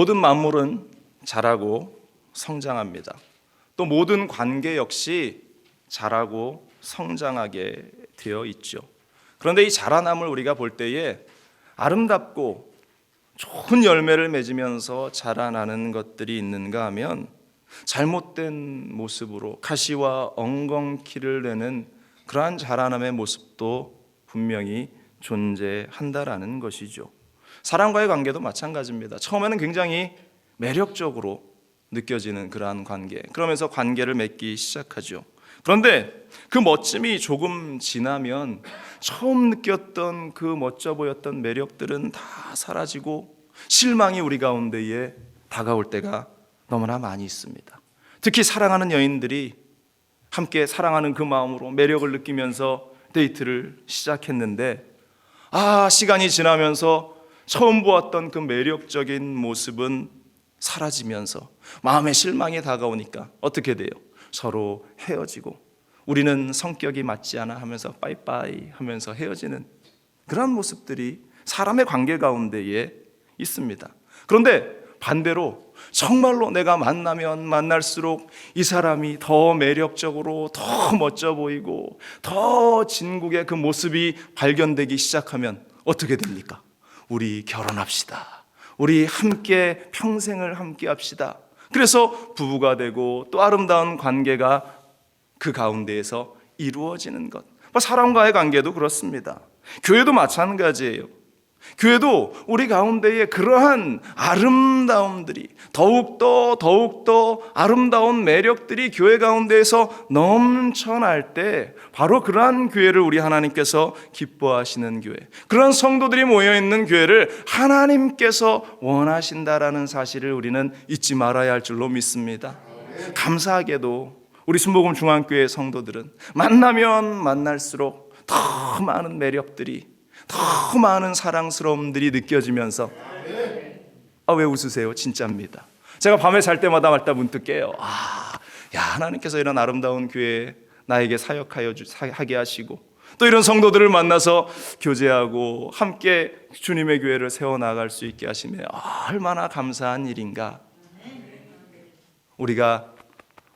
모든 만물은 자라고 성장합니다. 또 모든 관계 역시 자라고 성장하게 되어 있죠. 그런데 이 자라남을 우리가 볼 때에 아름답고 좋은 열매를 맺으면서 자라나는 것들이 있는가 하면 잘못된 모습으로 가시와 엉겅퀴를 내는 그러한 자라남의 모습도 분명히 존재한다라는 것이죠. 사람과의 관계도 마찬가지입니다. 처음에는 굉장히 매력적으로 느껴지는 그러한 관계, 그러면서 관계를 맺기 시작하죠. 그런데 그 멋짐이 조금 지나면 처음 느꼈던 그 멋져 보였던 매력들은 다 사라지고 실망이 우리 가운데에 다가올 때가 너무나 많이 있습니다. 특히 사랑하는 여인들이 함께 사랑하는 그 마음으로 매력을 느끼면서 데이트를 시작했는데 시간이 지나면서 처음 보았던 그 매력적인 모습은 사라지면서 마음의 실망이 다가오니까 어떻게 돼요? 서로 헤어지고 우리는 성격이 맞지 않아 하면서 빠이빠이 하면서 헤어지는 그런 모습들이 사람의 관계 가운데에 있습니다. 그런데 반대로 정말로 내가 만나면 만날수록 이 사람이 더 매력적으로 더 멋져 보이고 더 진국의 그 모습이 발견되기 시작하면 어떻게 됩니까? 우리 결혼합시다. 우리 함께 평생을 함께 합시다. 그래서 부부가 되고 또 아름다운 관계가 그 가운데에서 이루어지는 것. 사람과의 관계도 그렇습니다. 교회도 마찬가지예요. 교회도 우리 가운데에 그러한 아름다움들이 더욱더 아름다운 매력들이 교회 가운데에서 넘쳐날 때 바로 그러한 교회를 우리 하나님께서 기뻐하시는 교회, 그런 성도들이 모여있는 교회를 하나님께서 원하신다라는 사실을 우리는 잊지 말아야 할 줄로 믿습니다. 감사하게도 우리 순복음 중앙교회 성도들은 만나면 만날수록 더 많은 매력들이, 더 많은 사랑스러움들이 느껴지면서 왜 웃으세요? 진짜입니다. 제가 밤에 잘 때마다 말다 문득 깨요. 하나님께서 이런 아름다운 교회에 나에게 사역하게 하시고 또 이런 성도들을 만나서 교제하고 함께 주님의 교회를 세워나갈 수 있게 하시며 얼마나 감사한 일인가. 우리가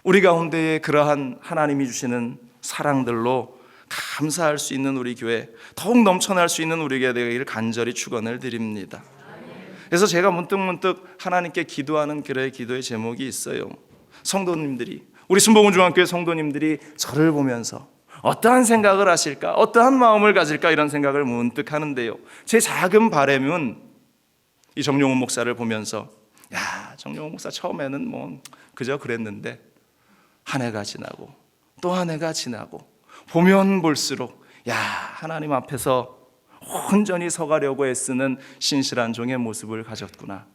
우리 가운데에 그러한 하나님이 주시는 사랑들로 감사할 수 있는 우리 교회, 더욱 넘쳐날 수 있는 우리 교회가 되기를 간절히 축원을 드립니다. 그래서 제가 문득 하나님께 기도하는 그의 기도의 제목이 있어요. 성도님들이, 우리 순복음 중앙교회 성도님들이 저를 보면서 어떠한 생각을 하실까, 어떠한 마음을 가질까, 이런 생각을 문득 하는데요, 제 작은 바람은 이 정용훈 목사를 보면서 정용훈 목사 처음에는 그저 그랬는데 한 해가 지나고 또 한 해가 지나고 보면 볼수록 하나님 앞에서 온전히 서가려고 애쓰는 신실한 종의 모습을 가졌구나.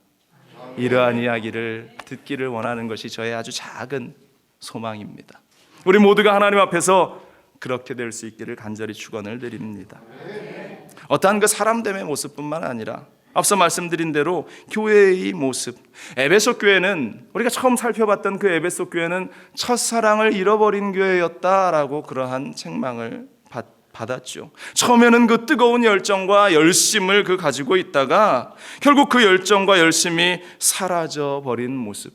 이러한 이야기를 듣기를 원하는 것이 저의 아주 작은 소망입니다. 우리 모두가 하나님 앞에서 그렇게 될 수 있기를 간절히 축원을 드립니다. 어떠한 그 사람됨의 모습뿐만 아니라 앞서 말씀드린 대로 교회의 모습, 에베소 교회는 우리가 처음 살펴봤던 그 에베소 교회는 첫사랑을 잃어버린 교회였다라고 그러한 책망을 받았죠. 처음에는 그 뜨거운 열정과 열심을 가지고 있다가 결국 그 열정과 열심이 사라져버린 모습.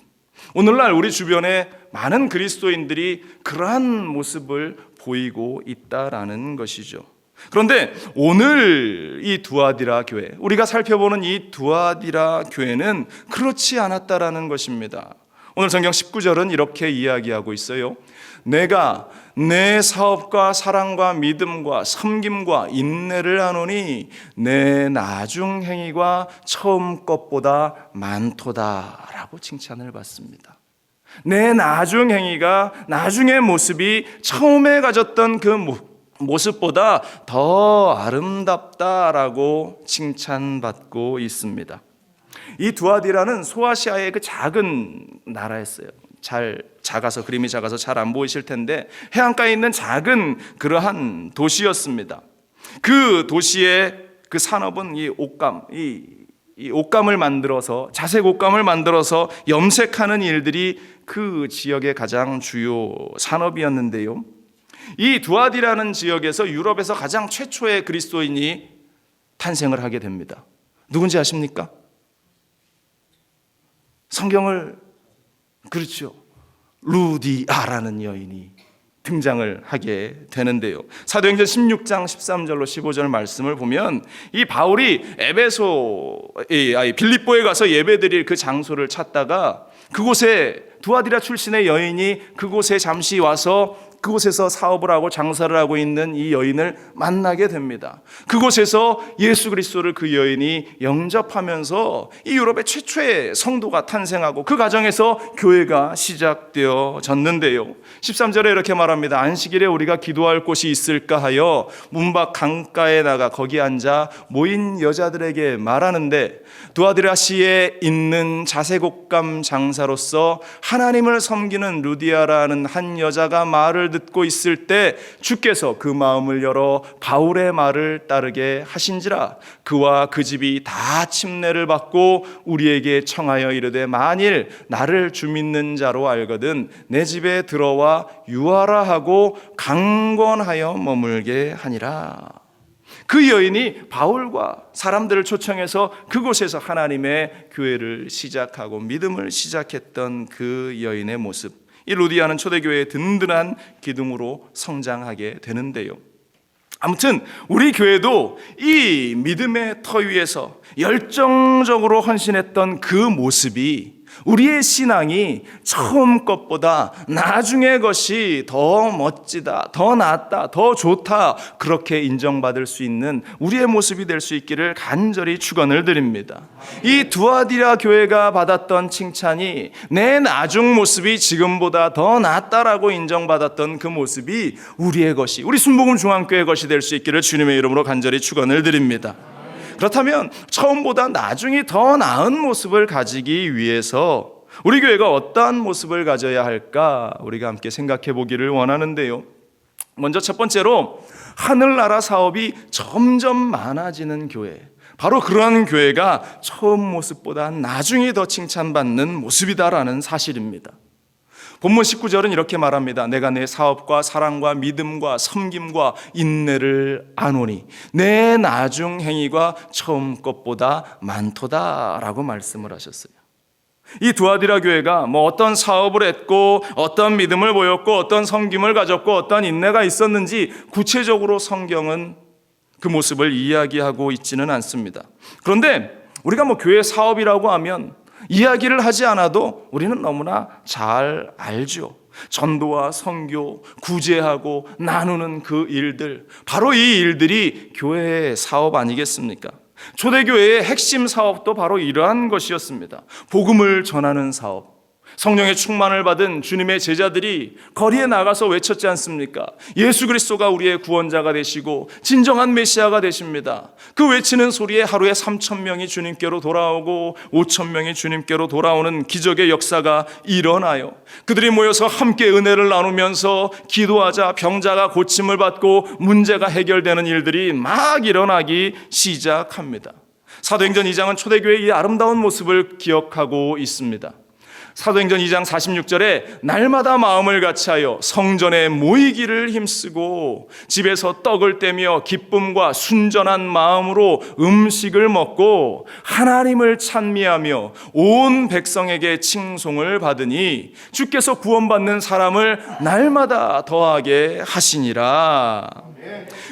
오늘날 우리 주변에 많은 그리스도인들이 그러한 모습을 보이고 있다라는 것이죠. 그런데 오늘 이 두아디라 교회, 우리가 살펴보는 이 두아디라 교회는 그렇지 않았다라는 것입니다. 오늘 성경 19절은 이렇게 이야기하고 있어요. 내가 내 사업과 사랑과 믿음과 섬김과 인내를 아노니 내 나중 행위가 처음 것보다 많도다라고 칭찬을 받습니다. 내 나중 행위가, 나중의 모습이 처음에 가졌던 그 모습보다 더 아름답다라고 칭찬받고 있습니다. 이 두아디라는 소아시아의 그 작은 나라였어요. 그림이 작아서 잘 안 보이실 텐데 해안가에 있는 작은 그러한 도시였습니다. 그 도시의 그 산업은 이 옷감을 만들어서, 자색 옷감을 만들어서 염색하는 일들이 그 지역의 가장 주요 산업이었는데요, 이 두아디라는 지역에서 유럽에서 가장 최초의 그리스도인이 탄생을 하게 됩니다. 누군지 아십니까? 성경을, 그렇죠, 루디아라는 여인이 등장을 하게 되는데요. 사도행전 16장 13절로 15절 말씀을 보면 이 바울이 빌립보에 가서 예배드릴 그 장소를 찾다가 그곳에 두아디라 출신의 여인이 그곳에 잠시 와서 그곳에서 사업을 하고 장사를 하고 있는 이 여인을 만나게 됩니다. 그곳에서 예수 그리스도를 그 여인이 영접하면서 이 유럽의 최초의 성도가 탄생하고 그 과정에서 교회가 시작되어졌는데요. 13절에 이렇게 말합니다. 안식일에 우리가 기도할 곳이 있을까 하여 문밖 강가에 나가 거기 앉아 모인 여자들에게 말하는데 두아디라시에 있는 자색옷감 장사로서 하나님을 섬기는 루디아라는 한 여자가 말을 듣고 있을 때 주께서 그 마음을 열어 바울의 말을 따르게 하신지라. 그와 그 집이 다 침례를 받고 우리에게 청하여 이르되 만일 나를 주 믿는 자로 알거든 내 집에 들어와 유하라 하고 강권하여 머물게 하니라. 그 여인이 바울과 사람들을 초청해서 그곳에서 하나님의 교회를 시작하고 믿음을 시작했던 그 여인의 모습, 이 루디아는 초대교회의 든든한 기둥으로 성장하게 되는데요. 아무튼 우리 교회도 이 믿음의 터 위에서 열정적으로 헌신했던 그 모습이 우리의 신앙이 처음 것보다 나중의 것이 더 멋지다, 더 낫다, 더 좋다, 그렇게 인정받을 수 있는 우리의 모습이 될 수 있기를 간절히 축원을 드립니다. 이 두아디라 교회가 받았던 칭찬이 내 나중 모습이 지금보다 더 낫다라고 인정받았던 그 모습이 우리의 것이, 우리 순복음 중앙교회 것이 될 수 있기를 주님의 이름으로 간절히 축원을 드립니다. 그렇다면 처음보다 나중이 더 나은 모습을 가지기 위해서 우리 교회가 어떠한 모습을 가져야 할까 우리가 함께 생각해 보기를 원하는데요. 먼저 첫 번째로 하늘나라 사업이 점점 많아지는 교회, 바로 그러한 교회가 처음 모습보다 나중이 더 칭찬받는 모습이다라는 사실입니다. 본문 19절은 이렇게 말합니다. 내가 내 사업과 사랑과 믿음과 섬김과 인내를 아노니 내 나중 행위가 처음 것보다 많도다라고 말씀을 하셨어요. 이 두아디라 교회가 어떤 사업을 했고 어떤 믿음을 보였고 어떤 섬김을 가졌고 어떤 인내가 있었는지 구체적으로 성경은 그 모습을 이야기하고 있지는 않습니다. 그런데 우리가 교회 사업이라고 하면 이야기를 하지 않아도 우리는 너무나 잘 알죠. 전도와 선교, 구제하고 나누는 그 일들, 바로 이 일들이 교회의 사업 아니겠습니까? 초대교회의 핵심 사업도 바로 이러한 것이었습니다. 복음을 전하는 사업. 성령의 충만을 받은 주님의 제자들이 거리에 나가서 외쳤지 않습니까? 예수 그리스도가 우리의 구원자가 되시고 진정한 메시아가 되십니다. 그 외치는 소리에 하루에 3,000명이 주님께로 돌아오고 5,000명이 주님께로 돌아오는 기적의 역사가 일어나요. 그들이 모여서 함께 은혜를 나누면서 기도하자 병자가 고침을 받고 문제가 해결되는 일들이 막 일어나기 시작합니다. 사도행전 2장은 초대교회의 이 아름다운 모습을 기억하고 있습니다. 사도행전 2장 46절에 날마다 마음을 같이하여 성전에 모이기를 힘쓰고 집에서 떡을 떼며 기쁨과 순전한 마음으로 음식을 먹고 하나님을 찬미하며 온 백성에게 칭송을 받으니 주께서 구원받는 사람을 날마다 더하게 하시니라.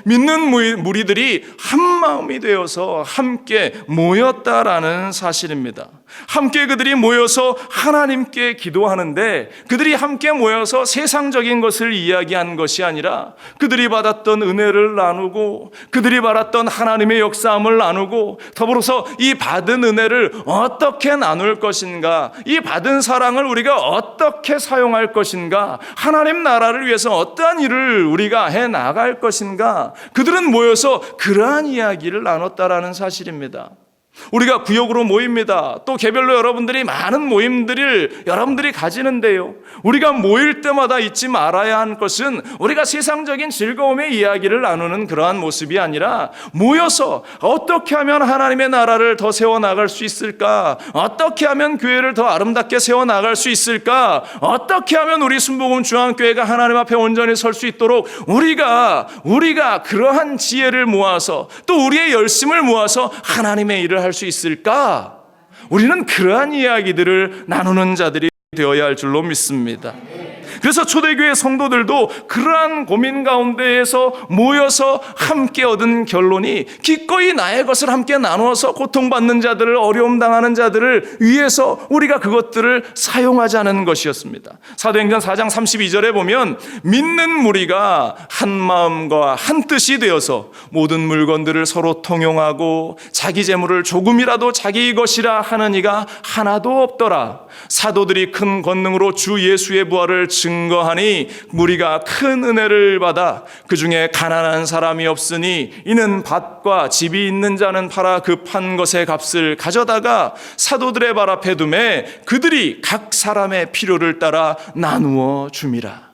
믿는 무리들이 한 마음이 되어서 함께 모였다라는 사실입니다. 함께 그들이 모여서 하나님께 기도하는데 그들이 함께 모여서 세상적인 것을 이야기한 것이 아니라 그들이 받았던 은혜를 나누고 그들이 받았던 하나님의 역사함을 나누고 더불어서 이 받은 은혜를 어떻게 나눌 것인가, 이 받은 사랑을 우리가 어떻게 사용할 것인가, 하나님 나라를 위해서 어떠한 일을 우리가 해나갈 것인가, 그들은 모여서 그러한 이야기를 나눴다라는 사실입니다. 우리가 구역으로 모입니다. 또 개별로 여러분들이 많은 모임들을 여러분들이 가지는데요, 우리가 모일 때마다 잊지 말아야 하는 것은 우리가 세상적인 즐거움의 이야기를 나누는 그러한 모습이 아니라 모여서 어떻게 하면 하나님의 나라를 더 세워나갈 수 있을까, 어떻게 하면 교회를 더 아름답게 세워나갈 수 있을까, 어떻게 하면 우리 순복음 중앙교회가 하나님 앞에 온전히 설 수 있도록 우리가 그러한 지혜를 모아서 또 우리의 열심을 모아서 하나님의 일을 할 수 있을까? 우리는 그러한 이야기들을 나누는 자들이 되어야 할 줄로 믿습니다. 그래서 초대교회 성도들도 그러한 고민 가운데에서 모여서 함께 얻은 결론이 기꺼이 나의 것을 함께 나누어서 고통받는 자들을, 어려움 당하는 자들을 위해서 우리가 그것들을 사용하자는 것이었습니다. 사도행전 4장 32절에 보면 믿는 무리가 한 마음과 한 뜻이 되어서 모든 물건들을 서로 통용하고 자기 재물을 조금이라도 자기 것이라 하는 이가 하나도 없더라. 사도들이 큰 권능으로 주 예수의 부활을 증거하니 무리가 큰 은혜를 받아 그 중에 가난한 사람이 없으니 이는 밭과 집이 있는 자는 팔아 그 판 것의 값을 가져다가 사도들의 발 앞에 두매 그들이 각 사람의 필요를 따라 나누어 줌이라.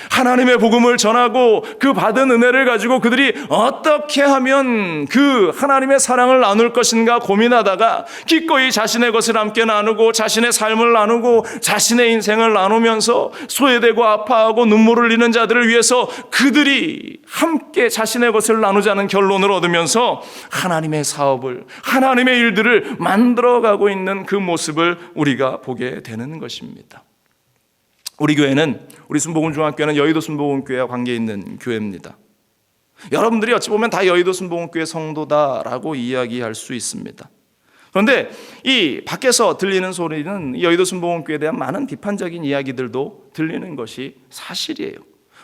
하나님의 복음을 전하고 그 받은 은혜를 가지고 그들이 어떻게 하면 그 하나님의 사랑을 나눌 것인가 고민하다가 기꺼이 자신의 것을 함께 나누고 자신의 삶을 나누고 자신의 인생을 나누면서 소외되고 아파하고 눈물을 흘리는 자들을 위해서 그들이 함께 자신의 것을 나누자는 결론을 얻으면서 하나님의 사업을, 하나님의 일들을 만들어가고 있는 그 모습을 우리가 보게 되는 것입니다. 우리 교회는, 우리 순복음중앙교회는 여의도 순복음교회와 관계 있는 교회입니다. 여러분들이 어찌 보면 다 여의도 순복음교회 성도다라고 이야기할 수 있습니다. 그런데 이 밖에서 들리는 소리는 여의도 순복음교회에 대한 많은 비판적인 이야기들도 들리는 것이 사실이에요.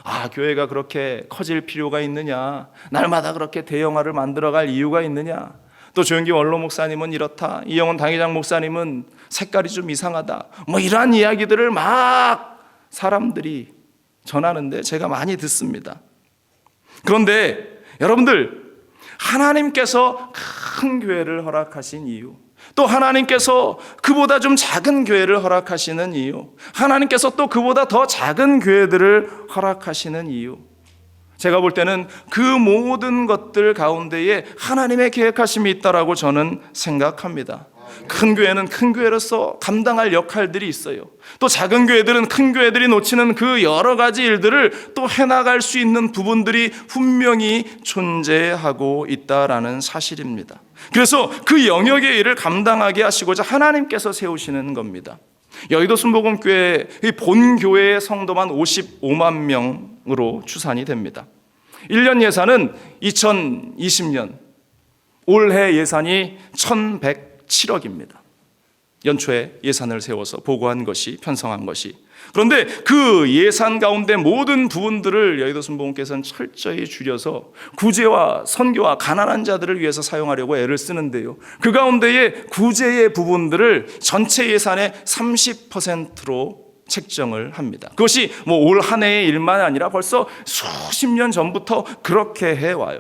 아, 교회가 그렇게 커질 필요가 있느냐, 날마다 그렇게 대형화를 만들어갈 이유가 있느냐, 또 조영기 원로 목사님은 이렇다, 이영훈 당회장 목사님은 색깔이 좀 이상하다, 뭐 이러한 이야기들을 막 사람들이 전하는데 제가 많이 듣습니다. 그런데 여러분들, 하나님께서 큰 교회를 허락하신 이유, 또 하나님께서 그보다 좀 작은 교회를 허락하시는 이유, 하나님께서 또 그보다 더 작은 교회들을 허락하시는 이유, 제가 볼 때는 그 모든 것들 가운데에 하나님의 계획하심이 있다라고 저는 생각합니다. 큰 교회는 큰 교회로서 감당할 역할들이 있어요. 또 작은 교회들은 큰 교회들이 놓치는 그 여러 가지 일들을 또 해나갈 수 있는 부분들이 분명히 존재하고 있다라는 사실입니다. 그래서 그 영역의 일을 감당하게 하시고자 하나님께서 세우시는 겁니다. 여의도 순복음교회의 본교회의 성도만 55만 명으로 추산이 됩니다. 1년 예산은 2020년 올해 예산이 1107억입니다. 연초에 예산을 세워서 보고한 것이, 편성한 것이. 그런데 그 예산 가운데 모든 부분들을 여의도 순복음께서는 철저히 줄여서 구제와 선교와 가난한 자들을 위해서 사용하려고 애를 쓰는데요, 그 가운데에 구제의 부분들을 전체 예산의 30%로 책정을 합니다. 그것이 뭐 올 한 해의 일만 아니라 벌써 수십 년 전부터 그렇게 해와요.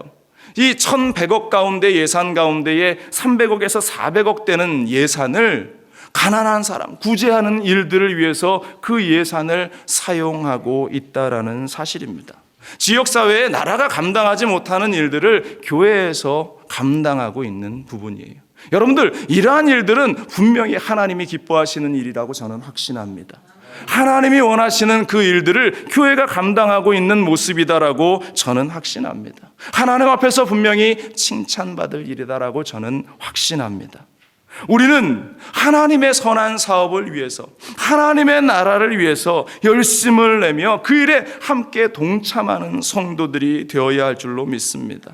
이 1100억 가운데 예산 가운데에 300억에서 400억 되는 예산을 가난한 사람, 구제하는 일들을 위해서 그 예산을 사용하고 있다라는 사실입니다. 지역사회에 나라가 감당하지 못하는 일들을 교회에서 감당하고 있는 부분이에요. 여러분들, 이러한 일들은 분명히 하나님이 기뻐하시는 일이라고 저는 확신합니다. 하나님이 원하시는 그 일들을 교회가 감당하고 있는 모습이다라고 저는 확신합니다. 하나님 앞에서 분명히 칭찬받을 일이다라고 저는 확신합니다. 우리는 하나님의 선한 사업을 위해서, 하나님의 나라를 위해서 열심을 내며 그 일에 함께 동참하는 성도들이 되어야 할 줄로 믿습니다.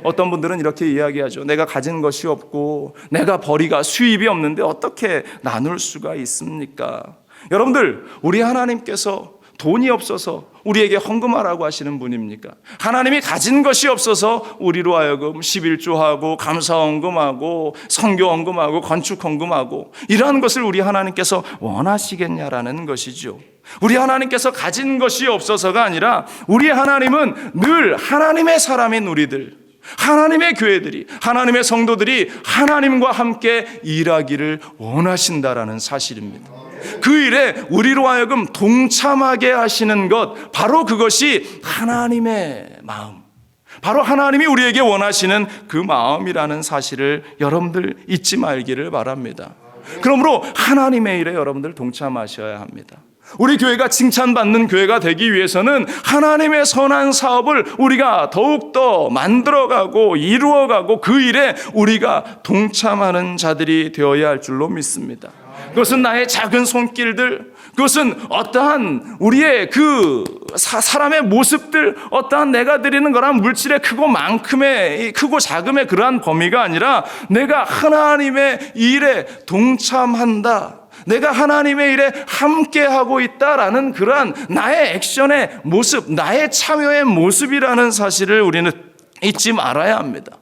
어떤 분들은 이렇게 이야기하죠. 내가 가진 것이 없고 내가 벌이가 수입이 없는데 어떻게 나눌 수가 있습니까? 여러분들, 우리 하나님께서 돈이 없어서 우리에게 헌금하라고 하시는 분입니까? 하나님이 가진 것이 없어서 우리로 하여금 11조하고 감사헌금하고 선교헌금하고 건축헌금하고 이러한 것을 우리 하나님께서 원하시겠냐라는 것이죠. 우리 하나님께서 가진 것이 없어서가 아니라 우리 하나님은 늘 하나님의 사람인 우리들, 하나님의 교회들이, 하나님의 성도들이 하나님과 함께 일하기를 원하신다라는 사실입니다. 그 일에 우리로 하여금 동참하게 하시는 것, 바로 그것이 하나님의 마음, 바로 하나님이 우리에게 원하시는 그 마음이라는 사실을 여러분들 잊지 말기를 바랍니다. 그러므로 하나님의 일에 여러분들 동참하셔야 합니다. 우리 교회가 칭찬받는 교회가 되기 위해서는 하나님의 선한 사업을 우리가 더욱더 만들어가고 이루어가고 그 일에 우리가 동참하는 자들이 되어야 할 줄로 믿습니다. 그것은 나의 작은 손길들, 그것은 어떠한 우리의 그 사람의 모습들, 어떠한 내가 드리는 거란 물질의 크고 작음의 그러한 범위가 아니라 내가 하나님의 일에 동참한다, 내가 하나님의 일에 함께하고 있다라는 그러한 나의 액션의 모습, 나의 참여의 모습이라는 사실을 우리는 잊지 말아야 합니다.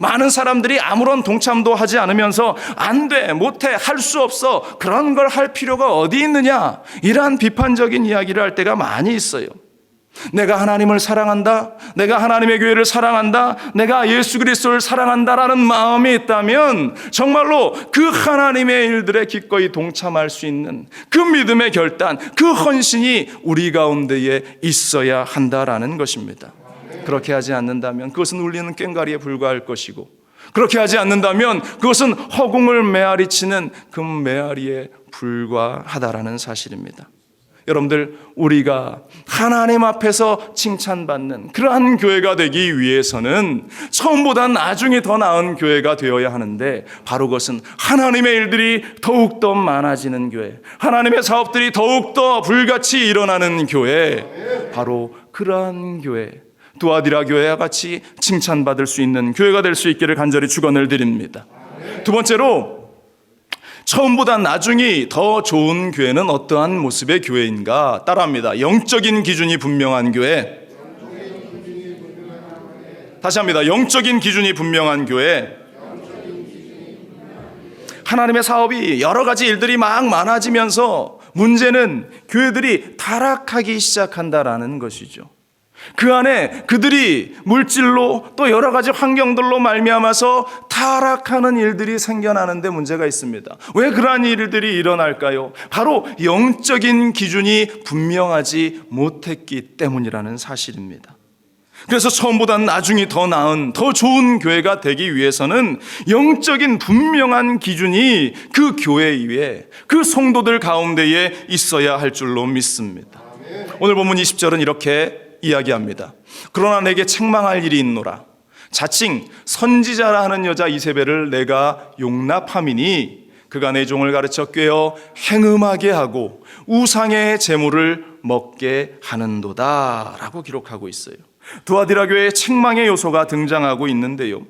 많은 사람들이 아무런 동참도 하지 않으면서 안 돼, 못해, 할 수 없어, 그런 걸 할 필요가 어디 있느냐, 이러한 비판적인 이야기를 할 때가 많이 있어요. 내가 하나님을 사랑한다, 내가 하나님의 교회를 사랑한다, 내가 예수 그리스도를 사랑한다라는 마음이 있다면 정말로 그 하나님의 일들에 기꺼이 동참할 수 있는 그 믿음의 결단, 그 헌신이 우리 가운데에 있어야 한다라는 것입니다. 그렇게 하지 않는다면 그것은 울리는 꽹과리에 불과할 것이고, 그렇게 하지 않는다면 그것은 허공을 메아리치는 금메아리에 불과하다라는 사실입니다. 여러분들, 우리가 하나님 앞에서 칭찬받는 그러한 교회가 되기 위해서는 처음보다 나중에 더 나은 교회가 되어야 하는데, 바로 그것은 하나님의 일들이 더욱더 많아지는 교회, 하나님의 사업들이 더욱더 불같이 일어나는 교회, 바로 그러한 교회, 두아디라 교회와 같이 칭찬받을 수 있는 교회가 될 수 있기를 간절히 축원을 드립니다. 두 번째로, 처음보다 나중이 더 좋은 교회는 어떠한 모습의 교회인가? 따라합니다. 영적인 기준이 분명한 교회. 다시 합니다. 영적인 기준이 분명한 교회. 하나님의 사업이 여러 가지 일들이 막 많아지면서 문제는 교회들이 타락하기 시작한다라는 것이죠. 그 안에 그들이 물질로 또 여러 가지 환경들로 말미암아서 타락하는 일들이 생겨나는데 문제가 있습니다. 왜 그러한 일들이 일어날까요? 바로 영적인 기준이 분명하지 못했기 때문이라는 사실입니다. 그래서 처음보다 나중이 더 나은, 더 좋은 교회가 되기 위해서는 영적인 분명한 기준이 그 교회 위에, 그 성도들 가운데에 있어야 할 줄로 믿습니다. 오늘 본문 20절은 이렇게 이야기합니다. 그러나 내게 책망할 일이 있노라. 자칭 선지자라 하는 여자 이세벨을 내가 용납함이니 그가 내 종을 가르쳐 꾀어 행음하게 하고 우상의 제물을 먹게 하는도다 라고 기록하고 있어요. 두아디라 교회에 책망의 요소가 등장하고 있는데요,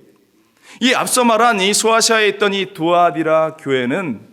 이 앞서 말한 이 소아시아에 있던 이 두아디라 교회는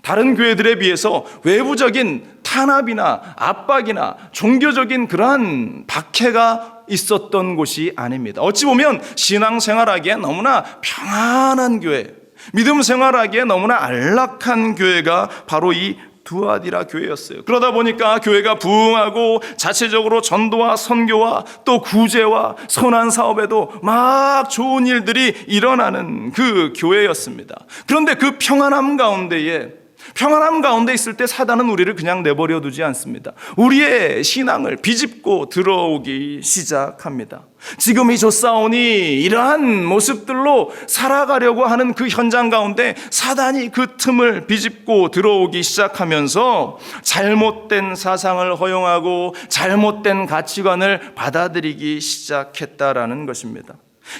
다른 교회들에 비해서 외부적인 탄압이나 압박이나 종교적인 그러한 박해가 있었던 곳이 아닙니다. 어찌 보면 신앙생활하기에 너무나 평안한 교회, 믿음 생활하기에 너무나 안락한 교회가 바로 이 두아디라 교회였어요. 그러다 보니까 교회가 부흥하고 자체적으로 전도와 선교와 또 구제와 선한 사업에도 막 좋은 일들이 일어나는 그 교회였습니다. 그런데 그 평안함 가운데 있을 때 사단은 우리를 그냥 내버려 두지 않습니다. 우리의 신앙을 비집고 들어오기 시작합니다. 지금이 좋사오니 이러한 모습들로 살아가려고 하는 그 현장 가운데 사단이 그 틈을 비집고 들어오기 시작하면서 잘못된 사상을 허용하고 잘못된 가치관을 받아들이기 시작했다라는 것입니다.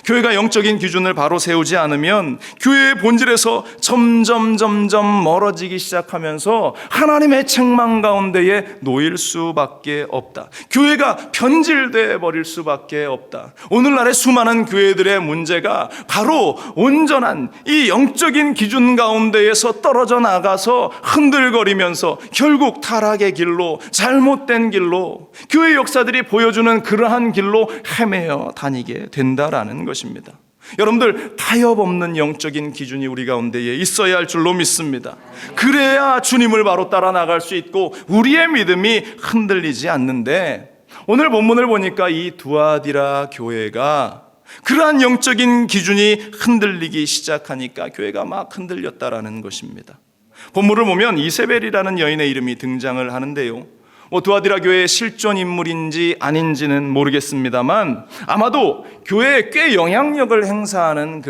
교회가 영적인 기준을 바로 세우지 않으면 교회의 본질에서 점점 멀어지기 시작하면서 하나님의 책망 가운데에 놓일 수밖에 없다. 교회가 변질돼 버릴 수밖에 없다. 오늘날의 수많은 교회들의 문제가 바로 온전한 이 영적인 기준 가운데에서 떨어져 나가서 흔들거리면서 결국 타락의 길로, 잘못된 길로, 교회 역사들이 보여주는 그러한 길로 헤매어 다니게 된다라는 것입니다. 여러분들, 타협 없는 영적인 기준이 우리 가운데에 있어야 할 줄로 믿습니다. 그래야 주님을 바로 따라 나갈 수 있고 우리의 믿음이 흔들리지 않는데, 오늘 본문을 보니까 이 두아디라 교회가 그러한 영적인 기준이 흔들리기 시작하니까 교회가 막 흔들렸다라는 것입니다. 본문을 보면 이세벨이라는 여인의 이름이 등장을 하는데요, 두아디라 교회의 실존 인물인지 아닌지는 모르겠습니다만 아마도 교회에 꽤 영향력을 행사하는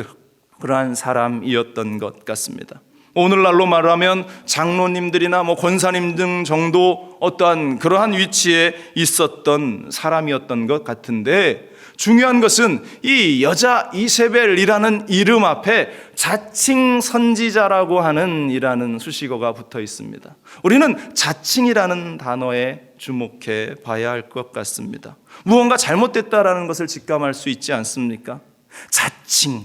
그러한 사람이었던 것 같습니다. 오늘날로 말하면 장로님들이나 권사님 등 정도 어떠한 그러한 위치에 있었던 사람이었던 것 같은데, 중요한 것은 이 여자 이세벨이라는 이름 앞에 자칭 선지자라고 하는 이라는 수식어가 붙어 있습니다. 우리는 자칭이라는 단어에 주목해 봐야 할 것 같습니다. 무언가 잘못됐다라는 것을 직감할 수 있지 않습니까? 자칭.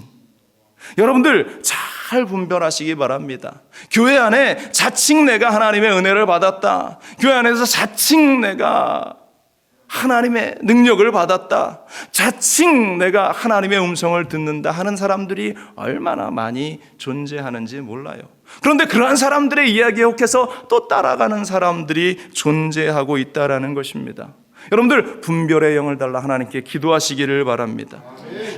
여러분들 잘 분별하시기 바랍니다. 교회 안에 자칭 내가 하나님의 은혜를 받았다, 교회 안에서 자칭 내가 하나님의 능력을 받았다, 자칭 내가 하나님의 음성을 듣는다 하는 사람들이 얼마나 많이 존재하는지 몰라요. 그런데 그러한 사람들의 이야기에 혹해서 또 따라가는 사람들이 존재하고 있다는 것입니다. 여러분들 분별의 영을 달라 하나님께 기도하시기를 바랍니다.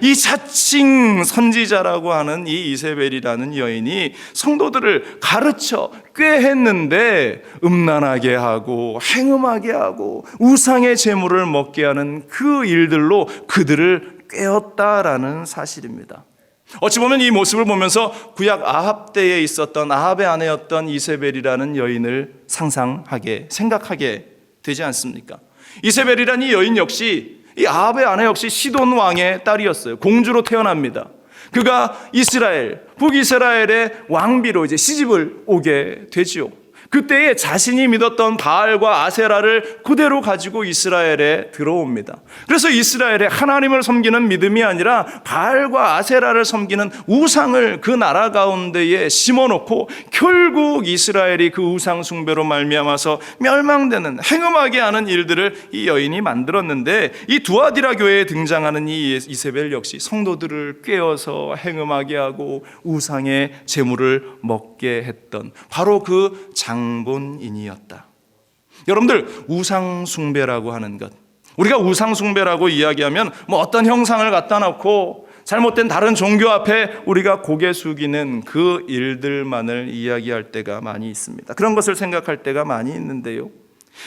이 자칭 선지자라고 하는 이 이세벨이라는 여인이 성도들을 가르쳐 꾀했는데 음란하게 하고 행음하게 하고 우상의 제물을 먹게 하는 그 일들로 그들을 꾀었다라는 사실입니다. 어찌 보면 이 모습을 보면서 구약 아합 때에 있었던 아합의 아내였던 이세벨이라는 여인을 생각하게 되지 않습니까? 이세벨이라는 이 여인 역시 이 아합의 아내 역시 시돈 왕의 딸이었어요. 공주로 태어납니다. 그가 북이스라엘의 왕비로 이제 시집을 오게 되지요. 그때에 자신이 믿었던 바알과 아세라를 그대로 가지고 이스라엘에 들어옵니다. 그래서 이스라엘에 하나님을 섬기는 믿음이 아니라 바알과 아세라를 섬기는 우상을 그 나라 가운데에 심어놓고 결국 이스라엘이 그 우상 숭배로 말미암아서 멸망되는 행음하게 하는 일들을 이 여인이 만들었는데, 이 두아디라 교회에 등장하는 이 이세벨 역시 성도들을 꾀어서 행음하게 하고 우상의 제물을 먹게 했던 바로 그 장본인이었다. 여러분들, 우상 숭배라고 하는 것, 우리가 우상 숭배라고 이야기하면 어떤 형상을 갖다 놓고 잘못된 다른 종교 앞에 우리가 고개 숙이는 그 일들만을 이야기할 때가 많이 있습니다. 그런 것을 생각할 때가 많이 있는데요,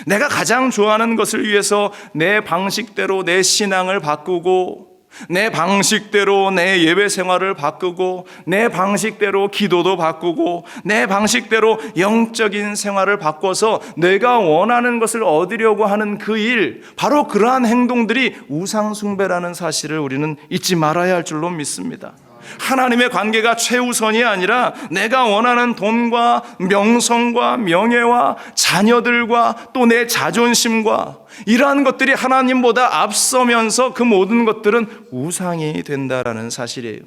내가 가장 좋아하는 것을 위해서 내 방식대로 내 신앙을 바꾸고, 내 방식대로 내 예배 생활을 바꾸고, 내 방식대로 기도도 바꾸고, 내 방식대로 영적인 생활을 바꿔서 내가 원하는 것을 얻으려고 하는 그 일, 바로 그러한 행동들이 우상숭배라는 사실을 우리는 잊지 말아야 할 줄로 믿습니다. 하나님의 관계가 최우선이 아니라 내가 원하는 돈과 명성과 명예와 자녀들과 또 내 자존심과 이러한 것들이 하나님보다 앞서면서 그 모든 것들은 우상이 된다라는 사실이에요.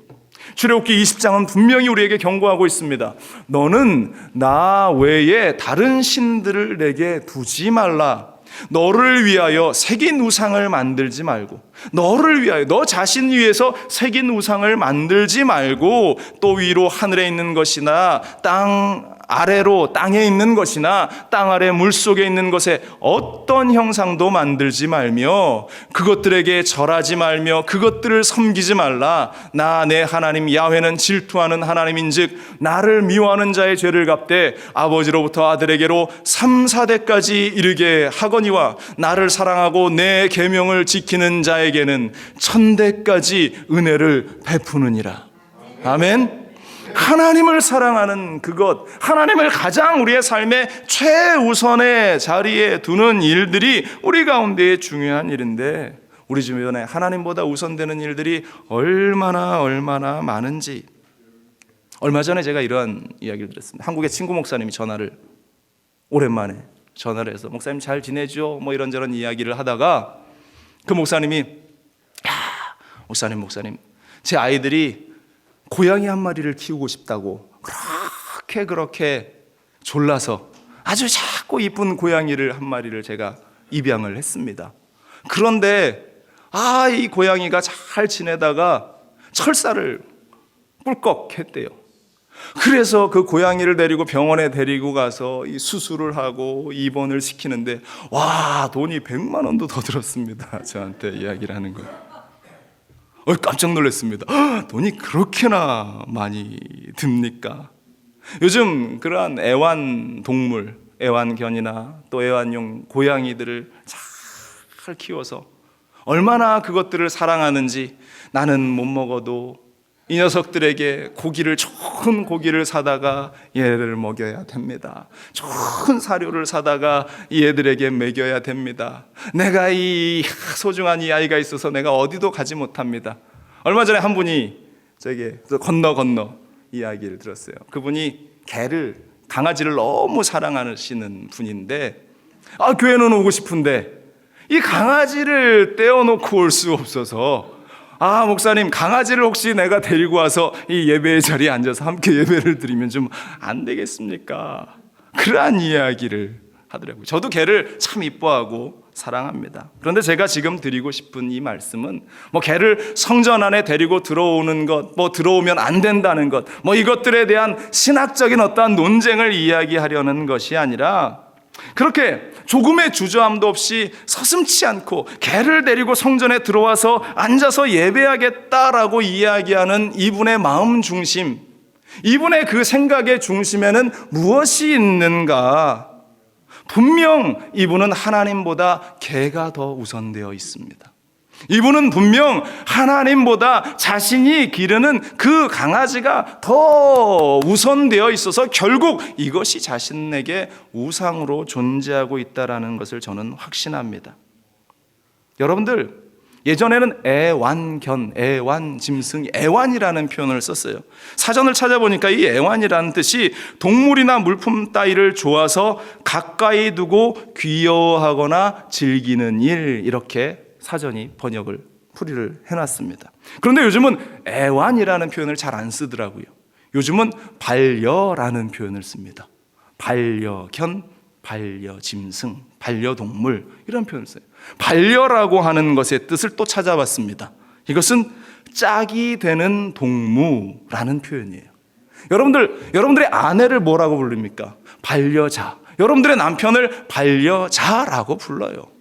출애굽기 20장은 분명히 우리에게 경고하고 있습니다. 너는 나 외에 다른 신들을 내게 두지 말라. 너를 위하여 새긴 우상을 만들지 말고, 너를 위하여 너 자신 위해서 새긴 우상을 만들지 말고, 또 위로 하늘에 있는 것이나 땅 아래로 땅에 있는 것이나 땅 아래 물속에 있는 것에 어떤 형상도 만들지 말며 그것들에게 절하지 말며 그것들을 섬기지 말라. 나 내 하나님 야훼는 질투하는 하나님인즉 나를 미워하는 자의 죄를 갚되 아버지로부터 아들에게로 3, 4대까지 이르게 하거니와 나를 사랑하고 내 계명을 지키는 자에게는 1000대까지 은혜를 베푸느니라. 아멘. 하나님을 사랑하는 그것, 하나님을 가장 우리의 삶의 최우선의 자리에 두는 일들이 우리 가운데 중요한 일인데, 우리 주변에 하나님보다 우선되는 일들이 얼마나 많은지. 얼마 전에 제가 이러한 이야기를 들었습니다. 한국의 친구 목사님이 오랜만에 전화를 해서 목사님 잘 지내죠? 이런저런 이야기를 하다가 그 목사님이 목사님 제 아이들이 고양이 한 마리를 키우고 싶다고 그렇게 졸라서 아주 작고 이쁜 고양이를 한 마리를 제가 입양을 했습니다. 그런데 이 고양이가 잘 지내다가 철사를 꿀꺽 했대요. 그래서 그 고양이를 데리고 병원에 데리고 가서 이 수술을 하고 입원을 시키는데 돈이 100만 원도 더 들었습니다. 저한테 이야기를 하는 거예요. 깜짝 놀랐습니다. 돈이 그렇게나 많이 듭니까? 요즘 그러한 애완동물, 애완견이나 또 애완용 고양이들을 잘 키워서 얼마나 그것들을 사랑하는지, 나는 못 먹어도 이 녀석들에게 좋은 고기를 사다가 얘를 먹여야 됩니다. 좋은 사료를 사다가 이 애들에게 먹여야 됩니다. 내가 이 소중한 이 아이가 있어서 내가 어디도 가지 못합니다. 얼마 전에 한 분이 저에게 건너 이야기를 들었어요. 그분이 강아지를 너무 사랑하시는 분인데 교회는 오고 싶은데 이 강아지를 떼어놓고 올 수 없어서 목사님, 강아지를 혹시 내가 데리고 와서 이 예배의 자리에 앉아서 함께 예배를 드리면 좀 안 되겠습니까? 그러한 이야기를 하더라고요. 저도 개를 참 이뻐하고 사랑합니다. 그런데 제가 지금 드리고 싶은 이 말씀은 개를 성전 안에 데리고 들어오는 것, 들어오면 안 된다는 것, 이것들에 대한 신학적인 어떠한 논쟁을 이야기하려는 것이 아니라 그렇게 조금의 주저함도 없이 서슴지 않고 개를 데리고 성전에 들어와서 앉아서 예배하겠다라고 이야기하는 이분의 마음 중심, 이분의 그 생각의 중심에는 무엇이 있는가? 분명 이분은 하나님보다 개가 더 우선되어 있습니다. 이분은 분명 하나님보다 자신이 기르는 그 강아지가 더 우선되어 있어서 결국 이것이 자신에게 우상으로 존재하고 있다는 것을 저는 확신합니다. 여러분들, 예전에는 애완짐승, 애완이라는 표현을 썼어요. 사전을 찾아보니까 이 애완이라는 뜻이 동물이나 물품 따위를 좋아서 가까이 두고 귀여워하거나 즐기는 일, 이렇게 사전이 풀이를 해놨습니다. 그런데 요즘은 애완이라는 표현을 잘 안 쓰더라고요. 요즘은 반려라는 표현을 씁니다. 반려견, 반려짐승, 반려동물, 이런 표현을 써요. 반려라고 하는 것의 뜻을 또 찾아봤습니다. 이것은 짝이 되는 동무라는 표현이에요. 여러분들의 아내를 뭐라고 부릅니까? 반려자. 여러분들의 남편을 반려자라고 불러요.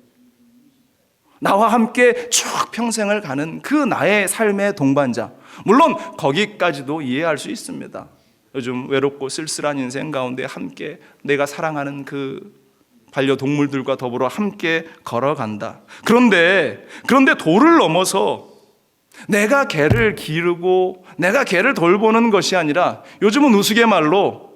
나와 함께 쭉 평생을 가는 그 나의 삶의 동반자. 물론 거기까지도 이해할 수 있습니다. 요즘 외롭고 쓸쓸한 인생 가운데 함께 내가 사랑하는 그 반려동물들과 더불어 함께 걸어간다. 그런데 도를 넘어서 내가 개를 기르고 내가 개를 돌보는 것이 아니라 요즘은 우스갯말로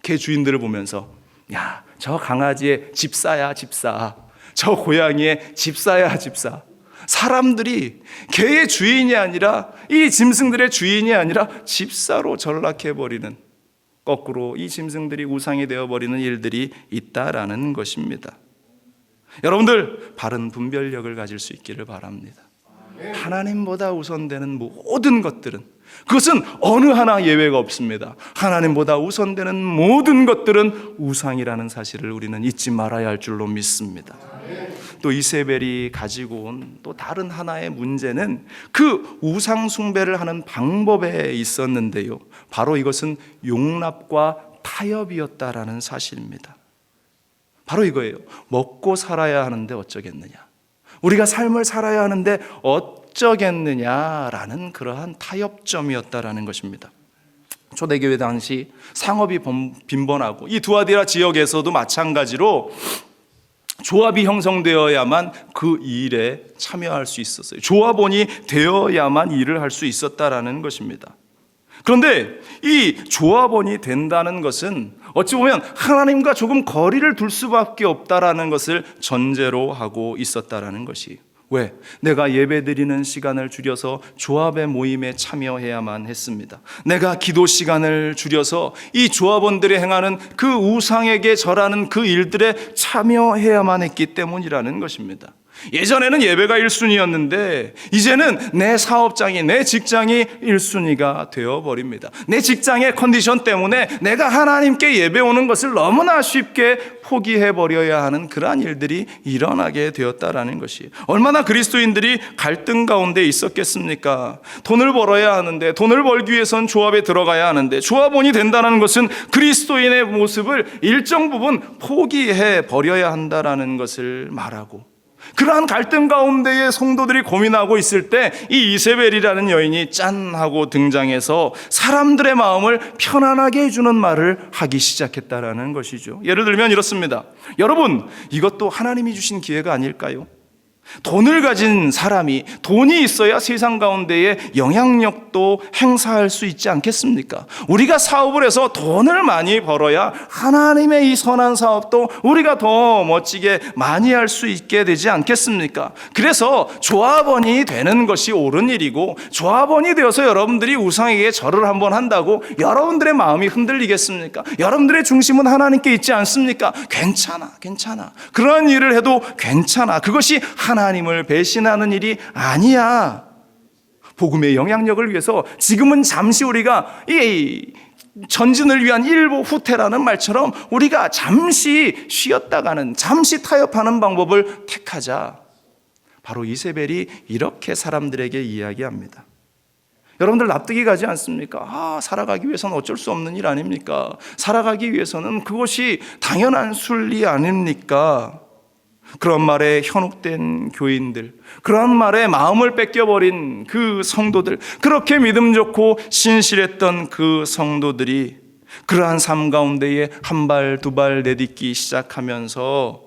개 주인들을 보면서 야, 저 강아지의 집사야 집사, 저 고양이의 집사야 집사. 사람들이 개의 주인이 아니라, 이 짐승들의 주인이 아니라 집사로 전락해버리는, 거꾸로 이 짐승들이 우상이 되어버리는 일들이 있다라는 것입니다. 여러분들, 바른 분별력을 가질 수 있기를 바랍니다. 하나님보다 우선되는 모든 것들은, 그것은 어느 하나 예외가 없습니다. 하나님보다 우선되는 모든 것들은 우상이라는 사실을 우리는 잊지 말아야 할 줄로 믿습니다. 또 이세벨이 가지고 온 또 다른 하나의 문제는 그 우상 숭배를 하는 방법에 있었는데요, 바로 이것은 용납과 타협이었다라는 사실입니다. 바로 이거예요. 먹고 살아야 하는데 어쩌겠느냐, 우리가 삶을 살아야 하는데 어쩌겠느냐라는 그러한 타협점이었다라는 것입니다. 초대교회 당시 상업이 빈번하고 이 두아디라 지역에서도 마찬가지로 조합이 형성되어야만 그 일에 참여할 수 있었어요. 조합원이 되어야만 일을 할 수 있었다라는 것입니다. 그런데 이 조합원이 된다는 것은 어찌 보면 하나님과 조금 거리를 둘 수밖에 없다라는 것을 전제로 하고 있었다라는 것이, 왜? 내가 예배드리는 시간을 줄여서 조합의 모임에 참여해야만 했습니다. 내가 기도 시간을 줄여서 이 조합원들이 행하는 그 우상에게 절하는 그 일들에 참여해야만 했기 때문이라는 것입니다. 예전에는 예배가 1순위였는데 이제는 내 사업장이, 내 직장이 1순위가 되어버립니다. 내 직장의 컨디션 때문에 내가 하나님께 예배 오는 것을 너무나 쉽게 포기해버려야 하는 그러한 일들이 일어나게 되었다라는 것이, 얼마나 그리스도인들이 갈등 가운데 있었겠습니까? 돈을 벌어야 하는데, 돈을 벌기 위해선 조합에 들어가야 하는데, 조합원이 된다는 것은 그리스도인의 모습을 일정 부분 포기해버려야 한다라는 것을 말하고, 그러한 갈등 가운데에 성도들이 고민하고 있을 때 이 이세벨이라는 여인이 짠 하고 등장해서 사람들의 마음을 편안하게 해주는 말을 하기 시작했다라는 것이죠. 예를 들면 이렇습니다. 여러분, 이것도 하나님이 주신 기회가 아닐까요? 돈을 가진 사람이 돈이 있어야 세상 가운데에 영향력도 행사할 수 있지 않겠습니까? 우리가 사업을 해서 돈을 많이 벌어야 하나님의 이 선한 사업도 우리가 더 멋지게 많이 할 수 있게 되지 않겠습니까? 그래서 조합원이 되는 것이 옳은 일이고, 조합원이 되어서 여러분들이 우상에게 절을 한번 한다고 여러분들의 마음이 흔들리겠습니까? 여러분들의 중심은 하나님께 있지 않습니까? 괜찮아. 그런 일을 해도 괜찮아. 그것이 하나님을 배신하는 일이 아니야. 복음의 영향력을 위해서 지금은 잠시 우리가 이 전진을 위한 일보 후퇴라는 말처럼 우리가 잠시 쉬었다가는, 잠시 타협하는 방법을 택하자. 바로 이세벨이 이렇게 사람들에게 이야기합니다. 여러분들 납득이 가지 않습니까? 살아가기 위해서는 어쩔 수 없는 일 아닙니까? 살아가기 위해서는 그것이 당연한 순리 아닙니까? 그런 말에 현혹된 교인들, 그런 말에 마음을 뺏겨버린 그 성도들, 그렇게 믿음 좋고 신실했던 그 성도들이 그러한 삶 가운데에 한 발 두 발 내딛기 시작하면서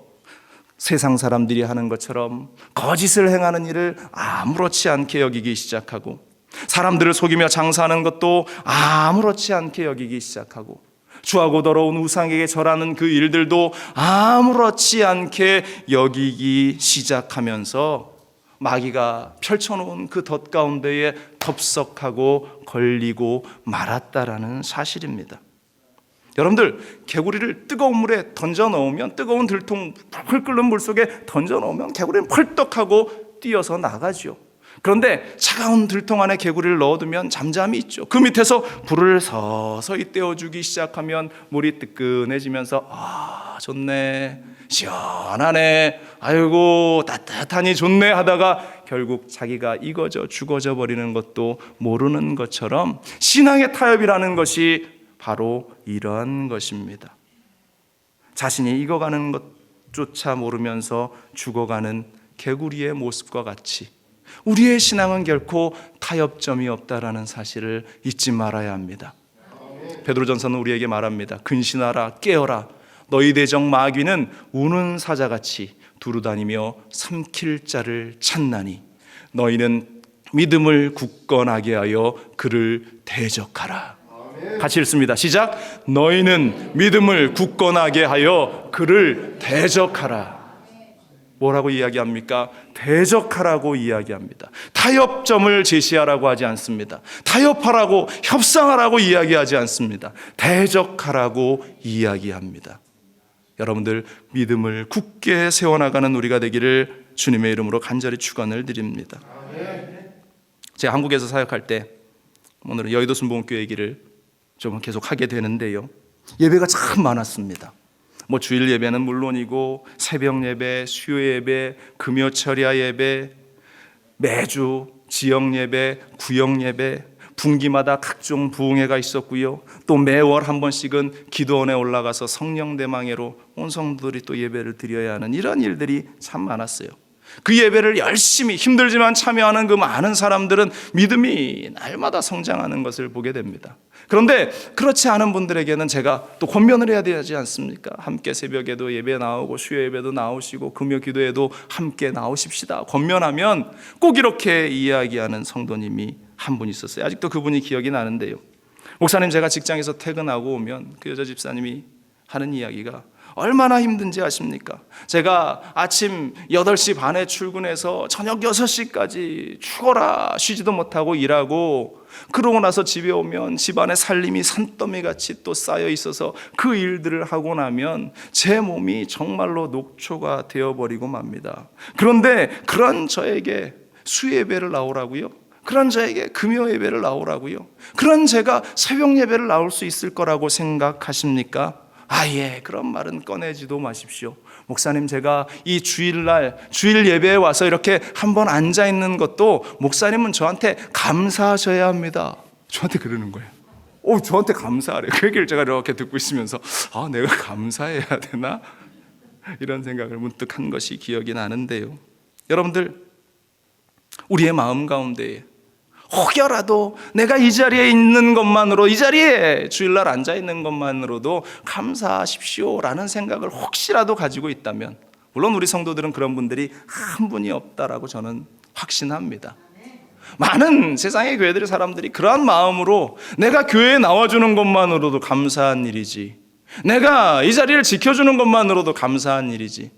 세상 사람들이 하는 것처럼 거짓을 행하는 일을 아무렇지 않게 여기기 시작하고, 사람들을 속이며 장사하는 것도 아무렇지 않게 여기기 시작하고, 주하고 더러운 우상에게 절하는 그 일들도 아무렇지 않게 여기기 시작하면서 마귀가 펼쳐놓은 그 덫 가운데에 덥석하고 걸리고 말았다라는 사실입니다. 여러분들, 개구리를 뜨거운 물에 던져 넣으면, 뜨거운 들통 펄 끓는 물 속에 던져 넣으면 개구리는 펄떡하고 뛰어서 나가죠. 그런데 차가운 들통 안에 개구리를 넣어두면 잠잠히 있죠. 그 밑에서 불을 서서히 떼어주기 시작하면 물이 뜨끈해지면서 좋네, 시원하네, 아이고 따뜻하니 좋네 하다가 결국 자기가 익어져 죽어져 버리는 것도 모르는 것처럼, 신앙의 타협이라는 것이 바로 이런 것입니다. 자신이 익어가는 것조차 모르면서 죽어가는 개구리의 모습과 같이 우리의 신앙은 결코 타협점이 없다라는 사실을 잊지 말아야 합니다. 베드로전서는 우리에게 말합니다. 근신하라, 깨어라. 너희 대적 마귀는 우는 사자같이 두루다니며 삼킬 자를 찾나니 너희는 믿음을 굳건하게 하여 그를 대적하라. 같이 읽습니다. 시작. 너희는 믿음을 굳건하게 하여 그를 대적하라. 뭐라고 이야기합니까? 대적하라고 이야기합니다. 타협점을 제시하라고 하지 않습니다. 타협하라고, 협상하라고 이야기하지 않습니다. 대적하라고 이야기합니다. 여러분들, 믿음을 굳게 세워나가는 우리가 되기를 주님의 이름으로 간절히 축원을 드립니다. 제가 한국에서 사역할 때, 오늘은 여의도 순복음교회 얘기를 좀 계속 하게 되는데요, 예배가 참 많았습니다. 주일 예배는 물론이고 새벽 예배, 수요 예배, 금요 철야 예배, 매주 지역 예배, 구역 예배, 분기마다 각종 부흥회가 있었고요. 또 매월 한 번씩은 기도원에 올라가서 성령 대망회로 온 성도들이 또 예배를 드려야 하는 이런 일들이 참 많았어요. 그 예배를 열심히 힘들지만 참여하는 그 많은 사람들은 믿음이 날마다 성장하는 것을 보게 됩니다. 그런데 그렇지 않은 분들에게는 제가 또 권면을 해야 되지 않습니까? 함께 새벽에도 예배 나오고 수요 예배도 나오시고 금요 기도에도 함께 나오십시다. 권면하면 꼭 이렇게 이야기하는 성도님이 한 분 있었어요. 아직도 그분이 기억이 나는데요, 목사님, 제가 직장에서 퇴근하고 오면 그 여자 집사님이 하는 이야기가 얼마나 힘든지 아십니까? 제가 아침 8시 반에 출근해서 저녁 6시까지 죽어라 쉬지도 못하고 일하고, 그러고 나서 집에 오면 집안에 살림이 산더미같이 또 쌓여 있어서 그 일들을 하고 나면 제 몸이 정말로 녹초가 되어버리고 맙니다. 그런데 그런 저에게 수요 예배를 나오라고요? 그런 저에게 금요 예배를 나오라고요? 그런 제가 새벽 예배를 나올 수 있을 거라고 생각하십니까? 그런 말은 꺼내지도 마십시오. 목사님, 제가 이 주일날 주일 예배에 와서 이렇게 한번 앉아 있는 것도 목사님은 저한테 감사하셔야 합니다. 저한테 그러는 거예요. 저한테 감사하래요. 그 얘기를 제가 이렇게 듣고 있으면서 내가 감사해야 되나? 이런 생각을 문득 한 것이 기억이 나는데요, 여러분들, 우리의 마음 가운데에 혹여라도 내가 이 자리에 있는 것만으로, 이 자리에 주일날 앉아 있는 것만으로도 감사하십시오라는 생각을 혹시라도 가지고 있다면 물론 우리 성도들은 그런 분들이 한 분이 없다라고 저는 확신합니다. 많은 세상의 교회들의 사람들이 그러한 마음으로 내가 교회에 나와주는 것만으로도 감사한 일이지, 내가 이 자리를 지켜주는 것만으로도 감사한 일이지,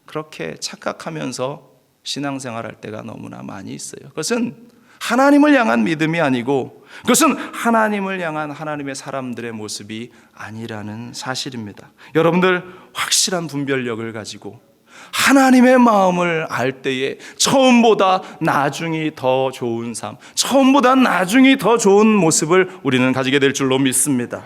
그렇게 착각하면서 신앙생활할 때가 너무나 많이 있어요. 그것은 하나님을 향한 믿음이 아니고 그것은 하나님을 향한 하나님의 사람들의 모습이 아니라는 사실입니다. 여러분들 확실한 분별력을 가지고 하나님의 마음을 알 때에 처음보다 나중이 더 좋은 삶, 처음보다 나중이 더 좋은 모습을 우리는 가지게 될 줄로 믿습니다.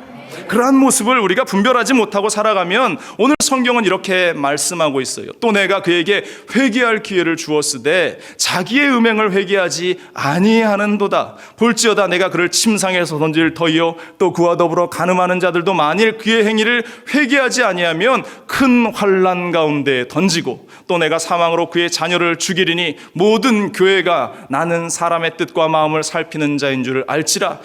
그러한 모습을 우리가 분별하지 못하고 살아가면 오늘 성경은 이렇게 말씀하고 있어요. 또 내가 그에게 회개할 기회를 주었으되 자기의 음행을 회개하지 아니하는도다. 볼지어다 내가 그를 침상에서 던질 터이요 또 그와 더불어 간음하는 자들도 만일 그의 행위를 회개하지 아니하면 큰 환난 가운데 던지고 또 내가 사망으로 그의 자녀를 죽이리니 모든 교회가 나는 사람의 뜻과 마음을 살피는 자인 줄 알지라.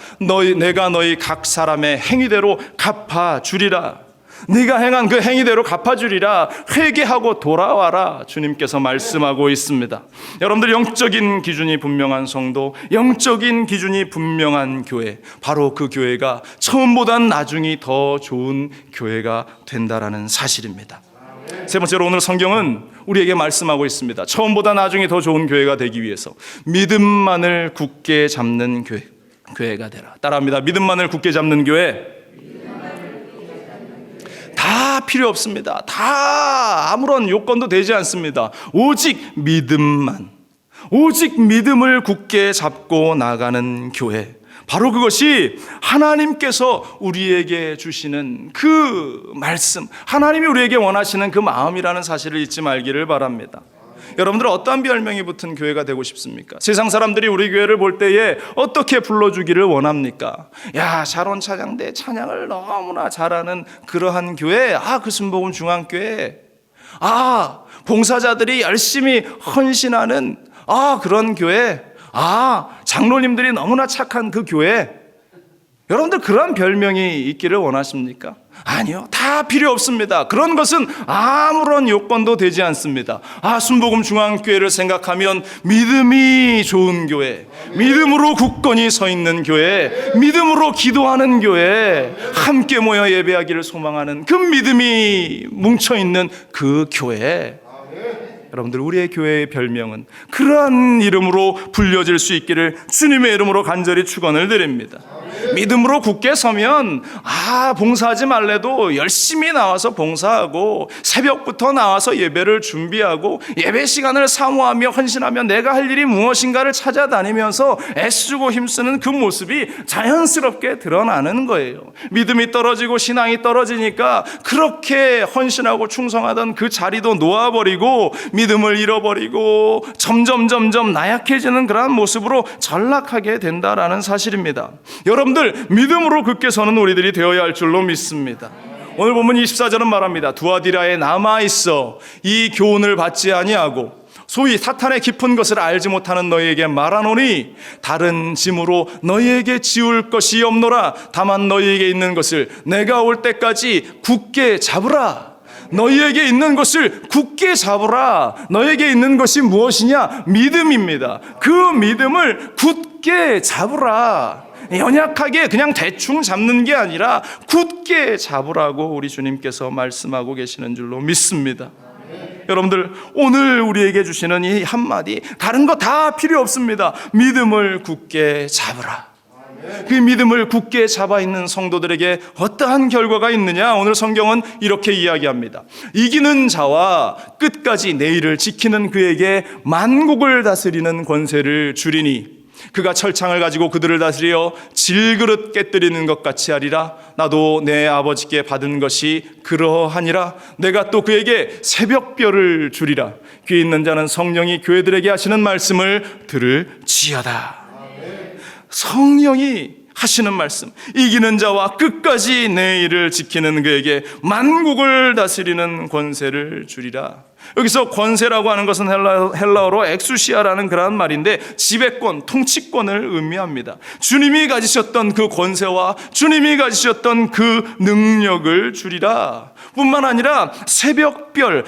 내가 너희 각 사람의 행위대로 갚아주리라. 네가 행한 그 행위대로 갚아주리라. 회개하고 돌아와라. 주님께서 말씀하고 있습니다. 여러분들 영적인 기준이 분명한 성도, 영적인 기준이 분명한 교회, 바로 그 교회가 처음보단 나중이 더 좋은 교회가 된다라는 사실입니다. 세 번째로 오늘 성경은 우리에게 말씀하고 있습니다. 처음보다 나중이 더 좋은 교회가 되기 위해서 믿음만을 굳게 잡는 교회가 되라. 따라합니다. 믿음만을 굳게 잡는 교회. 다 필요 없습니다. 다 아무런 요건도 되지 않습니다. 오직 믿음만, 오직 믿음을 굳게 잡고 나가는 교회, 바로 그것이 하나님께서 우리에게 주시는 그 말씀, 하나님이 우리에게 원하시는 그 마음이라는 사실을 잊지 말기를 바랍니다. 여러분들 어떠한 별명이 붙은 교회가 되고 싶습니까? 세상 사람들이 우리 교회를 볼 때에 어떻게 불러주기를 원합니까? 야, 샤론 찬양대 찬양을 너무나 잘하는 그러한 교회, 그 순복음 중앙교회, 봉사자들이 열심히 헌신하는 그런 교회, 장로님들이 너무나 착한 그 교회. 여러분들 그런 별명이 있기를 원하십니까? 아니요, 다 필요 없습니다. 그런 것은 아무런 요건도 되지 않습니다. 순복음 중앙교회를 생각하면 믿음이 좋은 교회, 믿음으로 굳건히 서 있는 교회, 믿음으로 기도하는 교회, 함께 모여 예배하기를 소망하는 그 믿음이 뭉쳐있는 그 교회. 여러분들 우리의 교회의 별명은 그러한 이름으로 불려질 수 있기를 주님의 이름으로 간절히 축원을 드립니다. 믿음으로 굳게 서면 봉사하지 말래도 열심히 나와서 봉사하고 새벽부터 나와서 예배를 준비하고 예배 시간을 사모하며 헌신하며 내가 할 일이 무엇인가를 찾아다니면서 애쓰고 힘쓰는 그 모습이 자연스럽게 드러나는 거예요. 믿음이 떨어지고 신앙이 떨어지니까 그렇게 헌신하고 충성하던 그 자리도 놓아버리고 믿음을 잃어버리고 점점 나약해지는 그러한 모습으로 전락하게 된다라는 사실입니다. 여러분들 믿음으로 굳게 서는 우리들이 되어야 할 줄로 믿습니다. 오늘 보면 24절은 말합니다. 두아디라에 남아있어 이 교훈을 받지 아니하고 소위 사탄의 깊은 것을 알지 못하는 너희에게 말하노니 다른 짐으로 너희에게 지울 것이 없노라. 다만 너희에게 있는 것을 내가 올 때까지 굳게 잡으라. 너희에게 있는 것을 굳게 잡으라. 너희에게 있는 것이 무엇이냐? 믿음입니다. 그 믿음을 굳게 잡으라. 연약하게 그냥 대충 잡는 게 아니라 굳게 잡으라고 우리 주님께서 말씀하고 계시는 줄로 믿습니다. 여러분들 오늘 우리에게 주시는 이 한마디, 다른 거 다 필요 없습니다. 믿음을 굳게 잡으라. 그 믿음을 굳게 잡아 있는 성도들에게 어떠한 결과가 있느냐? 오늘 성경은 이렇게 이야기합니다. 이기는 자와 끝까지 내 일을 지키는 그에게 만국을 다스리는 권세를 주리니 그가 철창을 가지고 그들을 다스려 질그릇 깨뜨리는 것 같이 하리라. 나도 내 아버지께 받은 것이 그러하니라. 내가 또 그에게 새벽별을 주리라. 귀 있는 자는 성령이 교회들에게 하시는 말씀을 들을지어다. 성령이 하시는 말씀, 이기는 자와 끝까지 내 일을 지키는 그에게 만국을 다스리는 권세를 주리라. 여기서 권세라고 하는 것은 헬라어로 엑수시아라는 그러한 말인데 지배권, 통치권을 의미합니다. 주님이 가지셨던 그 권세와 주님이 가지셨던 그 능력을 주리라. 뿐만 아니라 새벽별을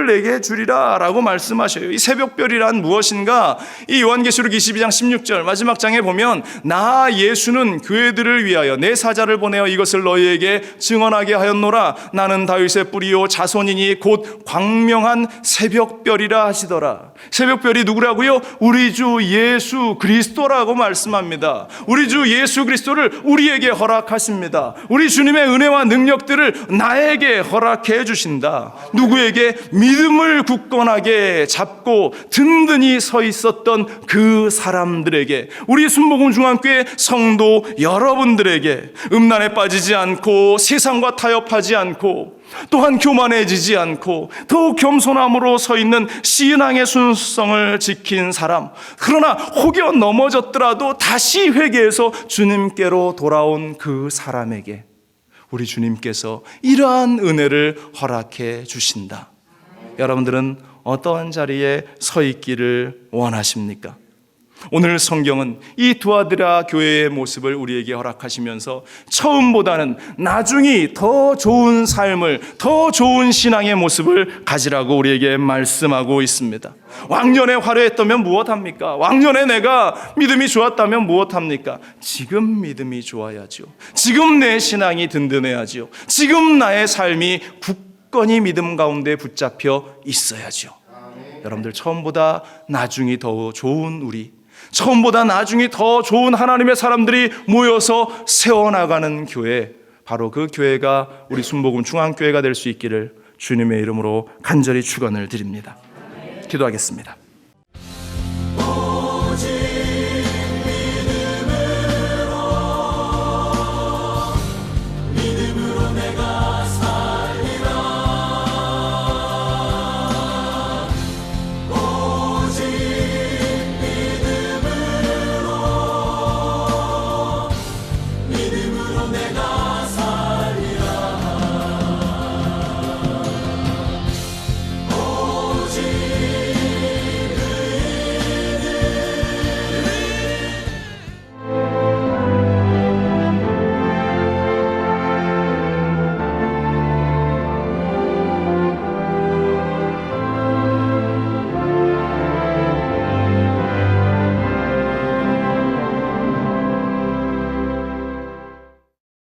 내게 주리라 라고 말씀하셔요. 이 새벽별이란 무엇인가? 이 요한계시록 22장 16절 마지막 장에 보면 나 예수는 교회들을 위하여 내 사자를 보내어 이것을 너희에게 증언하게 하였노라. 나는 다윗의 뿌리요 자손이니 곧 광명한 새벽별이라 하시더라. 새벽별이 누구라고요? 우리 주 예수 그리스도라고 말씀합니다. 우리 주 예수 그리스도를 우리에게 허락하십니다. 우리 주님의 은혜와 능력들을 나에게 허락해 주신다. 누구에게? 믿음을 굳건하게 잡고 든든히 서 있었던 그 사람들에게, 우리 순복음 중앙교회 성도 여러분들에게 음란에 빠지지 않고 세상과 타협하지 않고 또한 교만해지지 않고 더욱 겸손함으로 서 있는 신앙의 순수성을 지킨 사람, 그러나 혹여 넘어졌더라도 다시 회개해서 주님께로 돌아온 그 사람에게 우리 주님께서 이러한 은혜를 허락해 주신다. 여러분들은 어떠한 자리에 서 있기를 원하십니까? 오늘 성경은 이 두아드라 교회의 모습을 우리에게 허락하시면서 처음보다는 나중이 더 좋은 삶을, 더 좋은 신앙의 모습을 가지라고 우리에게 말씀하고 있습니다. 왕년에 화려했다면 무엇합니까? 왕년에 내가 믿음이 좋았다면 무엇합니까? 지금 믿음이 좋아야죠. 지금 내 신앙이 든든해야죠. 지금 나의 삶이 굳건히 믿음 가운데 붙잡혀 있어야죠. 여러분들, 처음보다 나중이 더 좋은 우리, 처음보다 나중에 더 좋은 하나님의 사람들이 모여서 세워나가는 교회, 바로 그 교회가 우리 순복음 중앙교회가 될 수 있기를 주님의 이름으로 간절히 축원을 드립니다. 기도하겠습니다. 믿음으로 내가